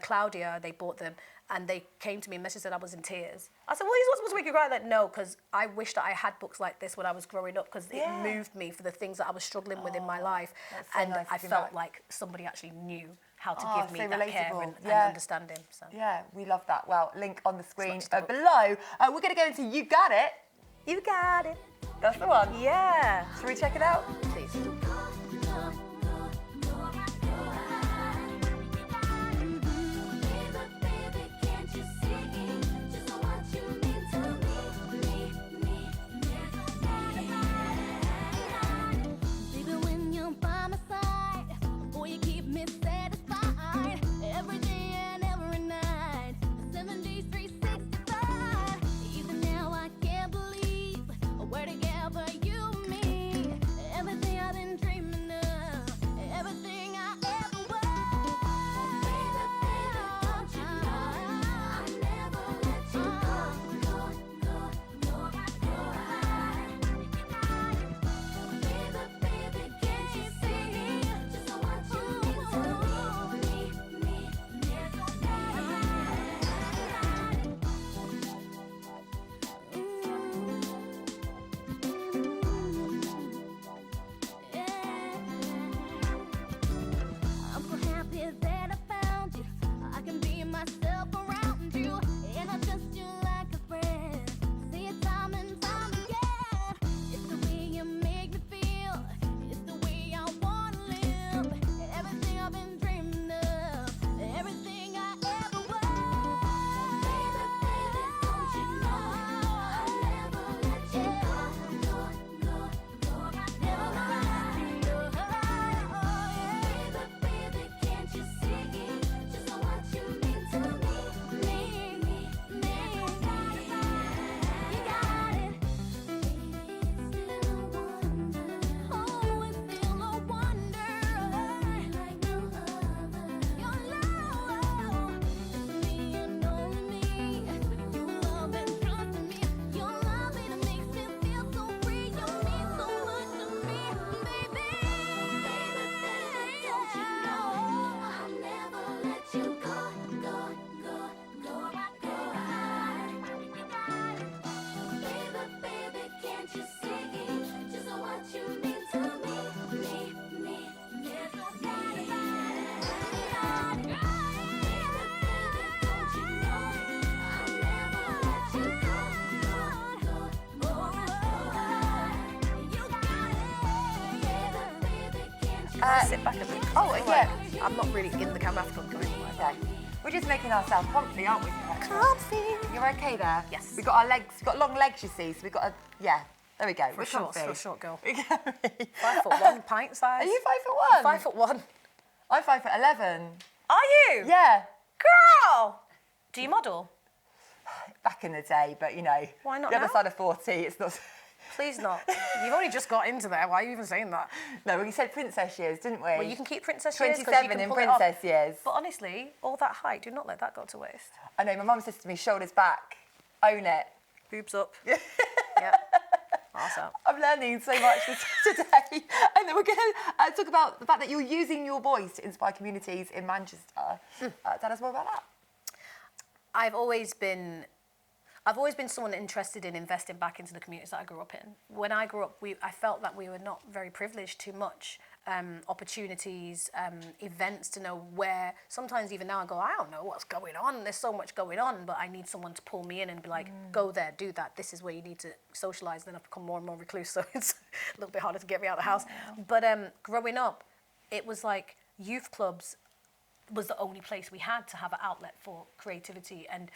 [SPEAKER 2] Claudia. They bought them. And they came to me and messaged that I was in tears. I said, well, he's not supposed to make you cry. Like, no, because I wish that I had books like this when I was growing up, because it moved me for the things that I was struggling with in my life.
[SPEAKER 1] so
[SPEAKER 2] And
[SPEAKER 1] nice
[SPEAKER 2] I
[SPEAKER 1] to be
[SPEAKER 2] felt
[SPEAKER 1] back.
[SPEAKER 2] like somebody actually knew how to give me
[SPEAKER 1] so
[SPEAKER 2] that care
[SPEAKER 1] relatable.
[SPEAKER 2] and
[SPEAKER 1] Yeah.
[SPEAKER 2] understanding. So.
[SPEAKER 1] Yeah, we love that. Well, link on the screen
[SPEAKER 2] just a book.
[SPEAKER 1] below. We're going to go into You Got It.
[SPEAKER 2] You got it.
[SPEAKER 1] That's the one.
[SPEAKER 2] Yeah.
[SPEAKER 1] Shall we check it out?
[SPEAKER 2] Please.
[SPEAKER 4] Baby, when you're by my side, boy, you keep me satisfied every day and every night. 7 days, 365. Even now, I can't believe we're together, you and me. Everything I've been dreaming of, everything I ever want. Baby, don't you know I'll never let you go. Baby, can't you see just what you mean to me? There's no I'm so happy that I found you. I can be myself around you, and I trust you like a friend. See it time and time again. It's the way you make me feel. It's the way I wanna live. Everything I've been dreaming of. Everything I ever want. Baby, don't you know I'll never let you go. Never let you go. Baby, can't you see just what you mean to me? You got it. Oh, it's still a wonder. Like no other. Your love is me and only me. You love and trust in me. Your love, it makes me feel so free. You mean so much to me, baby. Don't you know I'll never let you go. Baby, can't you see just what you mean to me? There's no don't you know I'll never let you go. You got it. Baby, can't you
[SPEAKER 2] Sit back a bit.
[SPEAKER 1] Oh, yeah.
[SPEAKER 2] I'm not really in the camera. I have to go anywhere.
[SPEAKER 1] Okay. We're just making ourselves comfy, aren't we?
[SPEAKER 2] Comfy.
[SPEAKER 1] You're okay there?
[SPEAKER 2] Yes.
[SPEAKER 1] We've got our legs, we've got long legs, you see, so we've got a, yeah, there we go.
[SPEAKER 2] For
[SPEAKER 1] We're
[SPEAKER 2] short,
[SPEAKER 1] comfy.
[SPEAKER 2] for a short girl.
[SPEAKER 1] Are
[SPEAKER 2] 5'1", pint size.
[SPEAKER 1] you 5'1"?
[SPEAKER 2] 5'1".
[SPEAKER 1] I'm 5'11".
[SPEAKER 2] Are you?
[SPEAKER 1] Yeah,
[SPEAKER 2] Girl! Do you model?
[SPEAKER 1] back in the day, but you know,
[SPEAKER 2] Why not
[SPEAKER 1] the other
[SPEAKER 2] now?
[SPEAKER 1] side of 40, it's not.
[SPEAKER 2] Please not. You've only just got into there. Why are you even saying that?
[SPEAKER 1] No, we said princess years, didn't we?
[SPEAKER 2] Well, you can keep princess years 'cause you
[SPEAKER 1] 27
[SPEAKER 2] can
[SPEAKER 1] in
[SPEAKER 2] pull it off.
[SPEAKER 1] princess years.
[SPEAKER 2] But honestly, all that height, do not let that go to waste.
[SPEAKER 1] I know, my mum says to me, shoulders back, own it.
[SPEAKER 2] Boobs up. Yeah. Arse out.
[SPEAKER 1] I'm learning so much today. And then we're going to talk about the fact that you're using your voice to inspire communities in Manchester. Tell us more about that.
[SPEAKER 2] I've always been someone interested in investing back into the communities that I grew up in. When I grew up, I felt that we were not very privileged too much. opportunities, events to know where. Sometimes even now I go, I don't know what's going on. There's so much going on, but I need someone to pull me in and be like, go there, do that. This is where you need to socialise. Then I've become more and more recluse, so it's a little bit harder to get me out of the house. But growing up, it was like youth clubs was the only place we had to have an outlet for creativity. And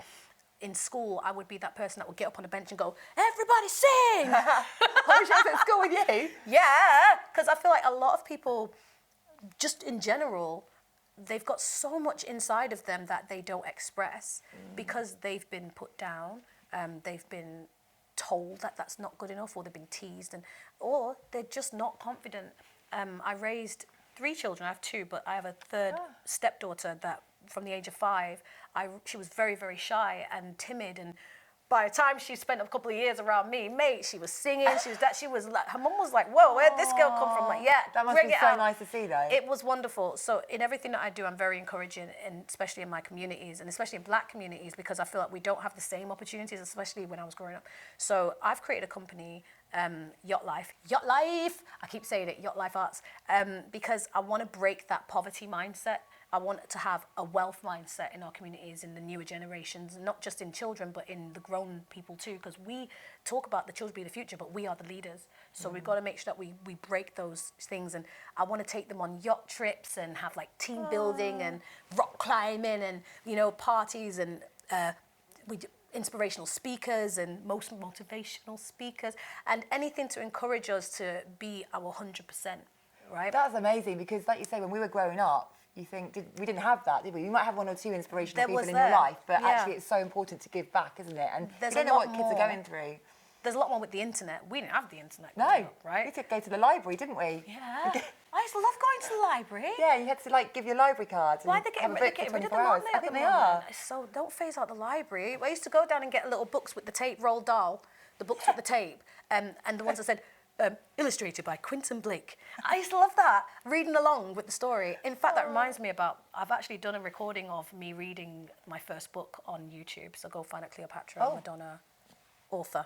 [SPEAKER 2] in school, I would be that person that would get up on a bench and go, everybody sing!
[SPEAKER 1] I wish I was at school with you.
[SPEAKER 2] Yeah, because I feel like a lot of people, just in general, they've got so much inside of them that they don't express because they've been put down, they've been told that that's not good enough, or they've been teased, or they're just not confident. I raised 3 children. I have 2, but I have a third stepdaughter that from the age of 5, she was very, very shy and timid, and by the time she spent a couple of years around me, mate, she was singing, she was like, her mum was like, whoa, where'd this girl come from? Like, yeah,
[SPEAKER 1] That must
[SPEAKER 2] bring
[SPEAKER 1] be
[SPEAKER 2] it
[SPEAKER 1] so
[SPEAKER 2] out.
[SPEAKER 1] nice to see, though.
[SPEAKER 2] It was wonderful. So in everything that I do, I'm very encouraging, and especially in my communities, and especially in Black communities, because I feel like we don't have the same opportunities, especially when I was growing up. So I've created a company, Yacht Life. I keep saying it, Yacht Life Arts, because I want to break that poverty mindset. I want to have a wealth mindset in our communities, in the newer generations, not just in children, but in the grown people too, because we talk about the children being the future, but we are the leaders. So we've got to make sure that we break those things. And I want to take them on yacht trips and have like team building and rock climbing and, you know, parties, and we do inspirational speakers and most motivational speakers, and anything to encourage us to be our 100%, right?
[SPEAKER 1] That's amazing, because like you say, when we were growing up, you think, we didn't have that, did we? You might have 1 or 2 inspirational
[SPEAKER 2] There
[SPEAKER 1] people
[SPEAKER 2] was
[SPEAKER 1] in
[SPEAKER 2] there.
[SPEAKER 1] your life, but
[SPEAKER 2] Yeah.
[SPEAKER 1] actually it's so important to give back, isn't it? And
[SPEAKER 2] There's
[SPEAKER 1] you don't
[SPEAKER 2] a
[SPEAKER 1] know
[SPEAKER 2] lot
[SPEAKER 1] what kids are
[SPEAKER 2] more.
[SPEAKER 1] going through.
[SPEAKER 2] There's a lot more with the internet. We didn't have the internet.
[SPEAKER 1] No,
[SPEAKER 2] growing up,
[SPEAKER 1] we
[SPEAKER 2] right?
[SPEAKER 1] had to go to the library, didn't we?
[SPEAKER 2] Yeah. I used to love going to the library.
[SPEAKER 1] Yeah, you had to like give your library cards.
[SPEAKER 2] Why
[SPEAKER 1] and
[SPEAKER 2] are they
[SPEAKER 1] have
[SPEAKER 2] getting,
[SPEAKER 1] a book for
[SPEAKER 2] rid of
[SPEAKER 1] 24
[SPEAKER 2] them,
[SPEAKER 1] hours.
[SPEAKER 2] aren't they,
[SPEAKER 1] I
[SPEAKER 2] at
[SPEAKER 1] think
[SPEAKER 2] the
[SPEAKER 1] they
[SPEAKER 2] moment?
[SPEAKER 1] are.
[SPEAKER 2] So don't phase out the library. I used to go down and get little books with the tape rolled doll, the books with the tape, and the ones that said, illustrated by Quentin Blake. I used to love that, reading along with the story. In fact, that reminds me I've actually done a recording of me reading my first book on YouTube, so go find it, Cleopatra Madonna, author.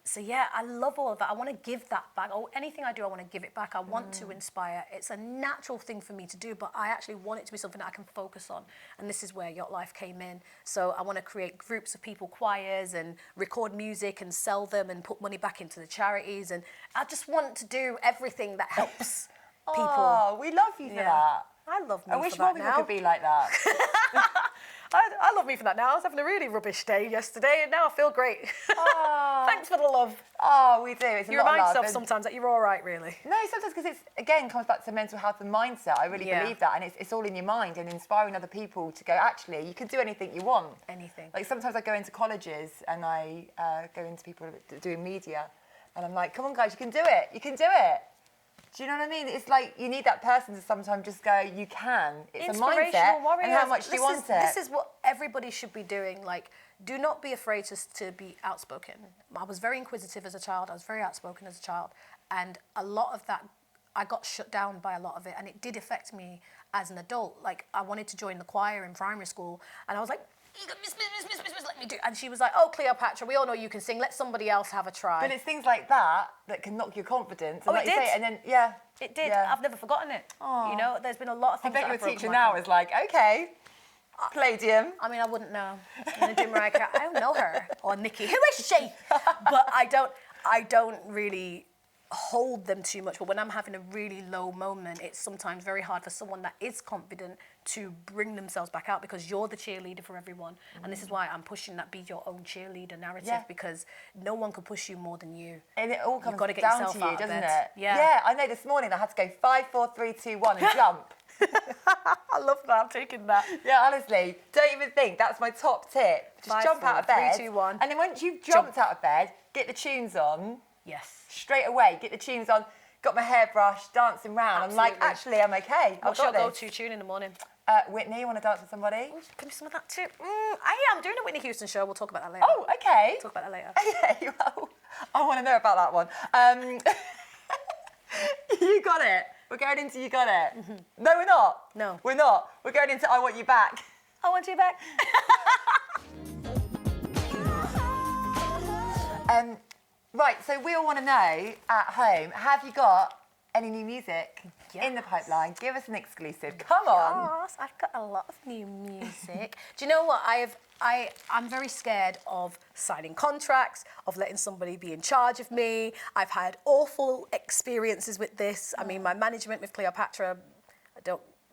[SPEAKER 2] So yeah, I love all of that. I want to give that back. Oh, anything I do, I want to give it back. I want to inspire. It's a natural thing for me to do, but I actually want it to be something that I can focus on. And this is where Yacht Life came in. So I want to create groups of people, choirs, and record music and sell them and put money back into the charities. And I just want to do everything that helps people.
[SPEAKER 1] Oh, we love you for that.
[SPEAKER 2] I love me
[SPEAKER 1] I wish
[SPEAKER 2] for
[SPEAKER 1] more
[SPEAKER 2] that
[SPEAKER 1] people
[SPEAKER 2] now.
[SPEAKER 1] could be like that.
[SPEAKER 2] I love me for that now. I was having a really rubbish day yesterday, and now I feel great. Thanks for the love.
[SPEAKER 1] Oh, we do. It's a
[SPEAKER 2] You
[SPEAKER 1] lot of
[SPEAKER 2] remind
[SPEAKER 1] love.
[SPEAKER 2] yourself
[SPEAKER 1] And-
[SPEAKER 2] sometimes that you're all right, really.
[SPEAKER 1] No, sometimes because it's, again, comes back to mental health and mindset. I really
[SPEAKER 2] Yeah.
[SPEAKER 1] believe that. And it's all in your mind, and inspiring other people to go, actually, you can do anything you want.
[SPEAKER 2] Anything.
[SPEAKER 1] Like sometimes I go into colleges and I go into people doing media, and I'm like, come on, guys, you can do it. You can do it. Do you know what I mean? It's like you need that person to sometimes just go, you can. It's a mindset.
[SPEAKER 2] Inspirational warriors.
[SPEAKER 1] And how much do you want it?
[SPEAKER 2] This is what everybody should be doing. Like, do not be afraid to be outspoken. I was very inquisitive as a child. I was very outspoken as a child. And a lot of that, I got shut down by a lot of it. And it did affect me as an adult. Like, I wanted to join the choir in primary school. And I was like, miss, let me do it. And she was like, oh, Cleopatra, we all know you can sing. Let somebody else have a try.
[SPEAKER 1] But it's things like that that can knock your confidence. And
[SPEAKER 2] Oh,
[SPEAKER 1] like
[SPEAKER 2] it
[SPEAKER 1] you
[SPEAKER 2] did.
[SPEAKER 1] say, and then, yeah.
[SPEAKER 2] It did.
[SPEAKER 1] Yeah.
[SPEAKER 2] I've never forgotten it. You know, there's been a lot of
[SPEAKER 1] I
[SPEAKER 2] things
[SPEAKER 1] bet
[SPEAKER 2] that
[SPEAKER 1] your
[SPEAKER 2] have broken
[SPEAKER 1] teacher
[SPEAKER 2] my
[SPEAKER 1] now
[SPEAKER 2] heart.
[SPEAKER 1] is like, okay, Palladium.
[SPEAKER 2] I mean, I wouldn't know. I'm gonna do Mariah Carey. I don't know her or Nikki. Who is she? But I don't really hold them too much. But when I'm having a really low moment, it's sometimes very hard for someone that is confident to bring themselves back out, because you're the cheerleader for everyone. And this is why I'm pushing that be your own cheerleader narrative,
[SPEAKER 1] Yeah.
[SPEAKER 2] because no one can push you more than you.
[SPEAKER 1] And it all comes
[SPEAKER 2] gotta get
[SPEAKER 1] down
[SPEAKER 2] yourself
[SPEAKER 1] to you,
[SPEAKER 2] out of
[SPEAKER 1] doesn't
[SPEAKER 2] bed.
[SPEAKER 1] it?
[SPEAKER 2] Yeah.
[SPEAKER 1] Yeah, I know this morning I had to go 5, 4, 3, 2, 1 and jump.
[SPEAKER 2] I love that. I'm taking that.
[SPEAKER 1] Yeah, honestly, don't even think. That's my top tip. Just
[SPEAKER 2] 5,
[SPEAKER 1] jump
[SPEAKER 2] 4,
[SPEAKER 1] out of
[SPEAKER 2] 3,
[SPEAKER 1] bed.
[SPEAKER 2] 2, 1.
[SPEAKER 1] And then once you've jumped out of bed, get the tunes on.
[SPEAKER 2] Yes.
[SPEAKER 1] Straight away, get the tunes on. Got my hairbrush, dancing round. I'm like,
[SPEAKER 2] Absolutely.
[SPEAKER 1] actually, I'm okay.
[SPEAKER 2] What's
[SPEAKER 1] I've
[SPEAKER 2] your
[SPEAKER 1] got this.
[SPEAKER 2] go-to tune in the morning?
[SPEAKER 1] Whitney, you want to dance with somebody?
[SPEAKER 2] Give me some of that too. I'm doing a Whitney Houston show. We'll talk about that later.
[SPEAKER 1] Oh, okay.
[SPEAKER 2] Talk about that later.
[SPEAKER 1] Okay, well, I want to know about that one. You got it. We're going into You Got It. No, we're not.
[SPEAKER 2] No.
[SPEAKER 1] We're not. We're going into I Want You Back.
[SPEAKER 2] I want you back.
[SPEAKER 1] Right, so we all want to know at home, have you got any new music in the
[SPEAKER 2] Yes.
[SPEAKER 1] pipeline? Give us an exclusive. Come on.
[SPEAKER 2] Yes, I've got a lot of new music. Do you know what? I'm very scared of signing contracts, of letting somebody be in charge of me. I've had awful experiences with this. I mean, my management with Cleopatra,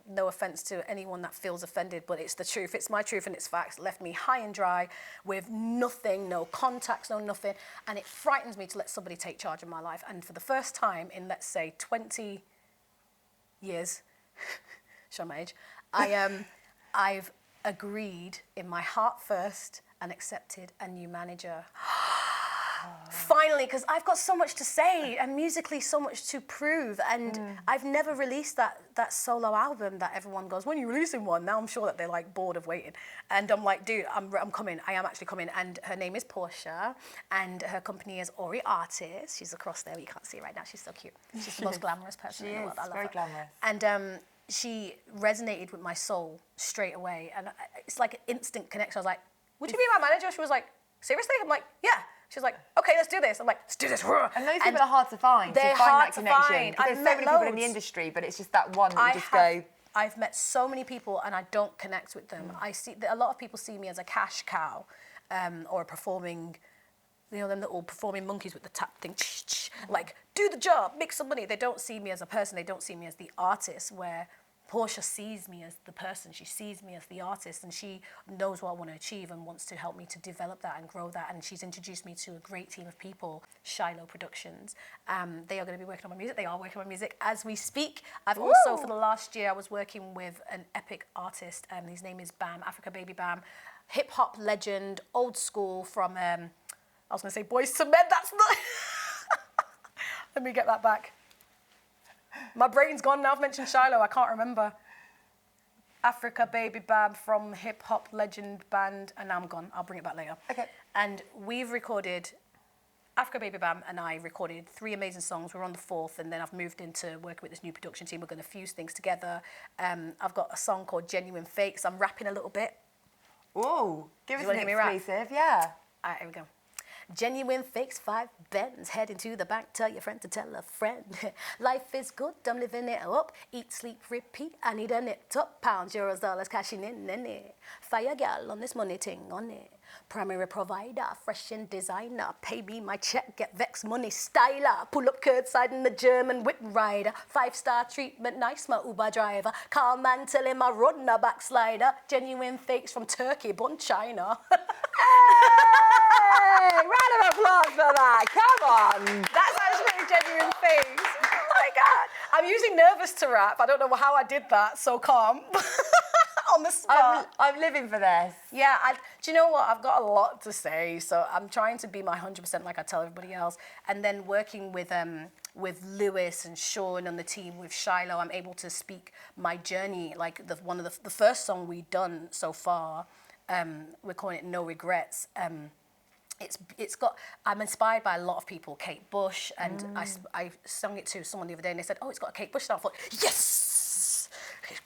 [SPEAKER 2] no offense to anyone that feels offended, but it's the truth. It's my truth and it's facts. Left me high and dry with nothing, no contacts, no nothing. And it frightens me to let somebody take charge of my life. And for the first time in, let's say, 20 years, show my age, I've agreed in my heart first and accepted a new manager. Finally, because I've got so much to say and musically so much to prove, and I've never released that solo album that everyone goes, when are you releasing one? Now I'm sure that they're like bored of waiting, and I'm like, dude, I'm coming. I am actually coming. And her name is Portia, and her company is Ori Artists. She's across there, but you can't see her right now. She's so cute. She's the most glamorous person in the world. I love
[SPEAKER 1] very
[SPEAKER 2] her.
[SPEAKER 1] glamorous.
[SPEAKER 2] And she resonated with my soul straight away, and it's like an instant connection. I was like, would you be my manager? She was like, seriously? I'm like, yeah. She's like, okay, let's do this. I'm like, let's do this.
[SPEAKER 1] And those people are hard to find.
[SPEAKER 2] They're
[SPEAKER 1] to find
[SPEAKER 2] hard
[SPEAKER 1] that
[SPEAKER 2] to
[SPEAKER 1] connection.
[SPEAKER 2] find.
[SPEAKER 1] Because there's so many people in the industry, but it's just that one that you just go.
[SPEAKER 2] I've met so many people and I don't connect with them. I see a lot of people see me as a cash cow, or a performing, you know, them little performing monkeys with the tap thing, like do the job, make some money. They don't see me as a person. They don't see me as the artist. Where Portia sees me as the person. She sees me as the artist, and she knows what I want to achieve and wants to help me to develop that and grow that. And she's introduced me to a great team of people, Shiloh Productions. They are going to be working on my music. They are working on my music as we speak. I've also, for the last year, I was working with an epic artist. His name is Bam, Africa Baby Bam, hip hop legend, old school from, I was going to say Boys to Men. That's not. Let me get that back. My brain's gone now. I've mentioned Shiloh. I can't remember. Africa Baby Bam from hip hop legend band, and now I'm gone. I'll bring it back later.
[SPEAKER 1] Okay.
[SPEAKER 2] And we've recorded, Africa Baby Bam and I recorded 3 amazing songs. We're on the 4th, and then I've moved into working with this new production team. We're going to fuse things together. I've got a song called Genuine Fakes. I'm rapping a little bit.
[SPEAKER 1] Whoa, give us
[SPEAKER 2] You
[SPEAKER 1] an
[SPEAKER 2] wanna hear me rap?
[SPEAKER 1] exclusive, yeah.
[SPEAKER 2] All right, here we go. Genuine fakes, 5 bends, heading to the bank, tell your friend to tell a friend. Life is good, I'm living it up. Eat, sleep, repeat, I need a nipped up. Pounds, euros, dollars, cashing in it. Fire gal on this money thing on it. Primary provider, fresh and designer. Pay me my check, get vex money styler. Pull up curbside in the German whip rider. 5-star treatment, nice my Uber driver. Car man tell him I run a backslider. Genuine fakes from Turkey, born China.
[SPEAKER 1] Hey, round of applause for that. Come on.
[SPEAKER 2] That's actually a genuine face. Oh my God. I'm using nervous to rap. I don't know how I did that so calm. On the spot.
[SPEAKER 1] I'm living for this.
[SPEAKER 2] Yeah, do you know what? I've got a lot to say, so I'm trying to be my 100% like I tell everybody else. And then working with Lewis and Sean on the team, with Shiloh, I'm able to speak my journey. Like one of the first song we've done so far, we're calling it No Regrets. It's got, I'm inspired by a lot of people, Kate Bush, and I sung it to someone the other day and they said, oh, it's got a Kate Bush sound. I thought, yes!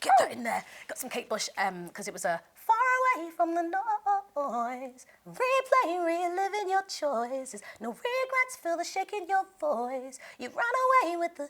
[SPEAKER 2] Get that in there. Got some Kate Bush, because it was a far away from the noise. Replay, reliving your choices. No regrets, feel the shake in your voice. You run away with the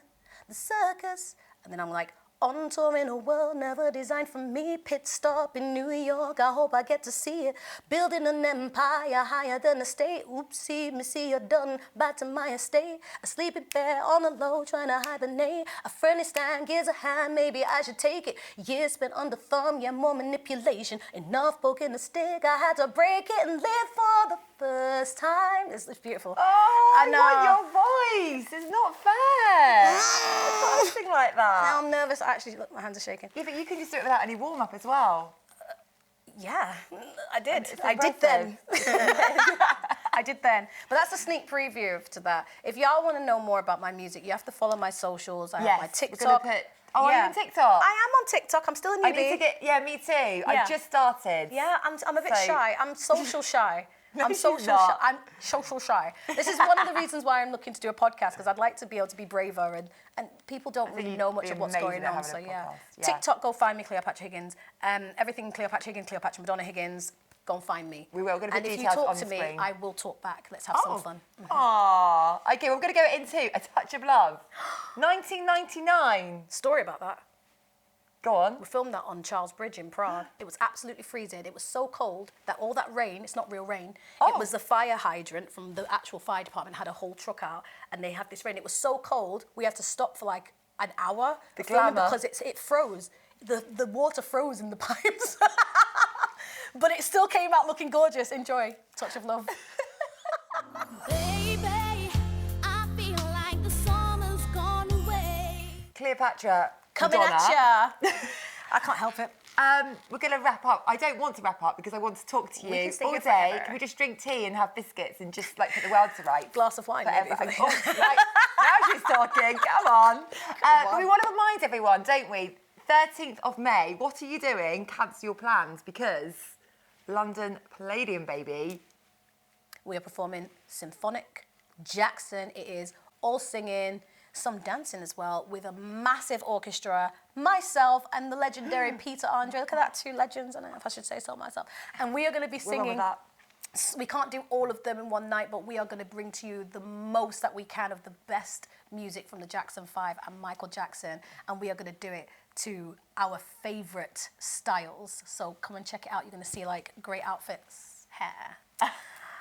[SPEAKER 2] circus. And then I'm like, on tour in a world never designed for me. Pit stop in New York, I hope I get to see it. Building an empire higher than the state. Oopsie, missy, you're done, back to my estate. A sleepy bear on the low, trying to hibernate. A friendly stand gives a hand, maybe I should take it. Years spent under thumb, yeah, more manipulation. Enough poking the stick, I had to break it and live for the first time. It's beautiful.
[SPEAKER 1] Oh,
[SPEAKER 2] I know.
[SPEAKER 1] I want your voice. It's not fair. I can't sing like that.
[SPEAKER 2] Now I'm nervous. Actually, look, my hands are shaking.
[SPEAKER 1] Yeah, but you can just do it without any warm-up as well.
[SPEAKER 2] Yeah, I did.
[SPEAKER 1] It's
[SPEAKER 2] I did then.
[SPEAKER 1] impressive.
[SPEAKER 2] I did then. But that's a sneak preview to that. If y'all want to know more about my music, you have to follow my socials. I have my TikTok.
[SPEAKER 1] Are you on TikTok?
[SPEAKER 2] I am on TikTok. I'm still a newbie.
[SPEAKER 1] I need to get, yeah, me too. I just started.
[SPEAKER 2] Yeah, I'm a bit
[SPEAKER 1] So-
[SPEAKER 2] shy. I'm social shy. I'm
[SPEAKER 1] she's
[SPEAKER 2] social
[SPEAKER 1] not.
[SPEAKER 2] shy. I'm social shy. This is one of the reasons why I'm looking to do a podcast, because I'd like to be able to be braver, and people don't really know much
[SPEAKER 1] be
[SPEAKER 2] of what's
[SPEAKER 1] amazing
[SPEAKER 2] going
[SPEAKER 1] at
[SPEAKER 2] on.
[SPEAKER 1] having
[SPEAKER 2] So
[SPEAKER 1] a
[SPEAKER 2] yeah.
[SPEAKER 1] podcast. Yeah.
[SPEAKER 2] TikTok, go find me, Cleopatra Higgins. Everything Cleopatra Higgins, Cleopatra Madonna Higgins. go and find me.
[SPEAKER 1] We will. We're gonna put
[SPEAKER 2] and if you
[SPEAKER 1] details
[SPEAKER 2] talk
[SPEAKER 1] on
[SPEAKER 2] to
[SPEAKER 1] the
[SPEAKER 2] me,
[SPEAKER 1] screen.
[SPEAKER 2] I will talk back. Let's have some fun.
[SPEAKER 1] Aww. Okay, we're going to go into A Touch of Love. 1999.
[SPEAKER 2] Story about that.
[SPEAKER 1] Go on.
[SPEAKER 2] We filmed that on Charles Bridge in Prague. It was absolutely freezing. It was so cold that all that rain, it's not real rain, it was the fire hydrant from the actual fire department had a whole truck out and they had this rain. It was so cold, we had to stop for like an hour
[SPEAKER 1] The
[SPEAKER 2] filming
[SPEAKER 1] glamour.
[SPEAKER 2] because it froze. The water froze in the pipes. But it still came out looking gorgeous. Enjoy. Touch of Love.
[SPEAKER 4] Baby, I feel like the summer's gone away.
[SPEAKER 1] Cleopatra
[SPEAKER 2] Comin
[SPEAKER 1] Madonna.
[SPEAKER 2] Atcha. I can't help it.
[SPEAKER 1] We're going to wrap up. I don't want to wrap up because I want to talk to
[SPEAKER 2] We
[SPEAKER 1] you
[SPEAKER 2] can stay
[SPEAKER 1] all
[SPEAKER 2] here
[SPEAKER 1] day.
[SPEAKER 2] forever.
[SPEAKER 1] Can we just drink tea and have biscuits and just like put the world to rights?
[SPEAKER 2] Glass of wine,
[SPEAKER 1] Forever.
[SPEAKER 2] maybe.
[SPEAKER 1] Oh, right. Now she's talking. Come on. But we want to remind everyone, don't we? 13th of May. What are you doing? Cancel your plans because London Palladium, baby.
[SPEAKER 2] We are performing Symphonic Jackson. It is all singing, some dancing as well, with a massive orchestra, myself and the legendary Peter Andre. Look at that, two legends. I don't know if I should say so myself. And we are going to be
[SPEAKER 1] We're on with
[SPEAKER 2] singing.
[SPEAKER 1] that.
[SPEAKER 2] We can't do all of them in one night, but we are going to bring to you the most that we can of the best music from the Jackson 5 and Michael Jackson. And we are going to do it to our favourite styles. So come and check it out. You're going to see like great outfits, hair,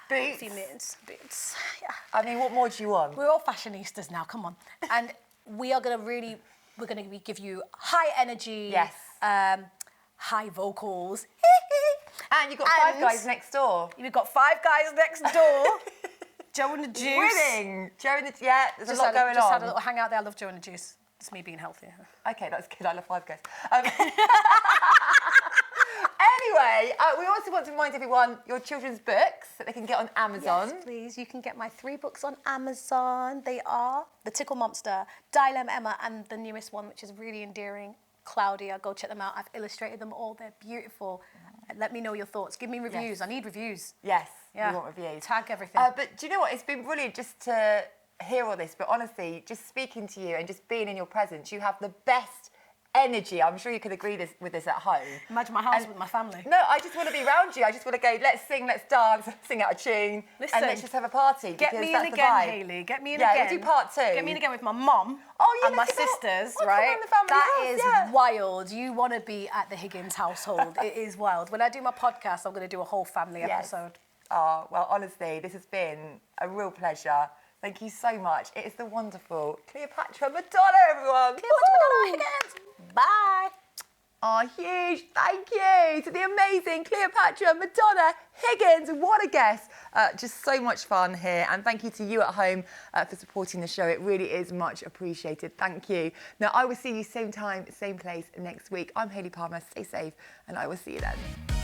[SPEAKER 1] Boots.
[SPEAKER 2] few mittens, boots. Yeah.
[SPEAKER 1] I mean, what more do you want?
[SPEAKER 2] We're all fashionistas now, come on. And we are going to we're going to give you high energy,
[SPEAKER 1] Yes.
[SPEAKER 2] high vocals.
[SPEAKER 1] And you've got Five
[SPEAKER 2] And-
[SPEAKER 1] Guys next door.
[SPEAKER 2] We've got Five Guys next door. Joe and the Juice.
[SPEAKER 1] Winning. Joe and the... Yeah, there's
[SPEAKER 2] Just
[SPEAKER 1] a lot going
[SPEAKER 2] just
[SPEAKER 1] on.
[SPEAKER 2] had a little hangout there. I love Joe and the Juice. It's me being healthy.
[SPEAKER 1] Okay, that's good. I love Five Guys. Anyway, we also want to remind everyone your children's books that they can get on Amazon.
[SPEAKER 2] Yes, please. You can get my 3 books on Amazon. They are The Tickle Monster, Dilemma Emma, and the newest one, which is really endearing, Claudia. Go check them out. I've illustrated them all. They're beautiful. Let me know your thoughts. Give me reviews.
[SPEAKER 1] Yes.
[SPEAKER 2] I need reviews.
[SPEAKER 1] Yes,
[SPEAKER 2] Yeah.
[SPEAKER 1] we want reviews.
[SPEAKER 2] Tag everything.
[SPEAKER 1] But do you know what? It's been brilliant just to hear all this. But honestly, just speaking to you and just being in your presence, you have the best energy. I'm sure you could agree with this at home.
[SPEAKER 2] Imagine my house
[SPEAKER 1] And-
[SPEAKER 2] with my family.
[SPEAKER 1] No, I just want to be around you. I just want to go, let's sing, let's dance, sing out a tune,
[SPEAKER 2] Listen,
[SPEAKER 1] and let's just have a party.
[SPEAKER 2] Get
[SPEAKER 1] because
[SPEAKER 2] me in
[SPEAKER 1] that's the
[SPEAKER 2] again,
[SPEAKER 1] vibe.
[SPEAKER 2] Hayley. Get me in
[SPEAKER 1] Yeah,
[SPEAKER 2] again.
[SPEAKER 1] we'll do part 2.
[SPEAKER 2] Get me in again with my mum
[SPEAKER 1] Oh, yeah,
[SPEAKER 2] and my
[SPEAKER 1] let's do that.
[SPEAKER 2] sisters,
[SPEAKER 1] We'll come
[SPEAKER 2] right?
[SPEAKER 1] around the family
[SPEAKER 2] That
[SPEAKER 1] house,
[SPEAKER 2] is
[SPEAKER 1] yeah.
[SPEAKER 2] wild. You want to be at the Higgins household. It is wild. When I do my podcast, I'm going to do a whole family
[SPEAKER 1] Yes.
[SPEAKER 2] episode.
[SPEAKER 1] Oh, well, honestly, this has been a real pleasure. Thank you so much. It is the wonderful Cleopatra Madonna, everyone.
[SPEAKER 2] Cleopatra
[SPEAKER 1] Woohoo!
[SPEAKER 2] Madonna Higgins. Bye.
[SPEAKER 1] Oh, huge thank you to the amazing Cleopatra Madonna Higgins. What a guest. Just so much fun here. And thank you to you at home for supporting the show. It really is much appreciated. Thank you. Now, I will see you same time, same place next week. I'm Hayley Palmer. Stay safe and I will see you then.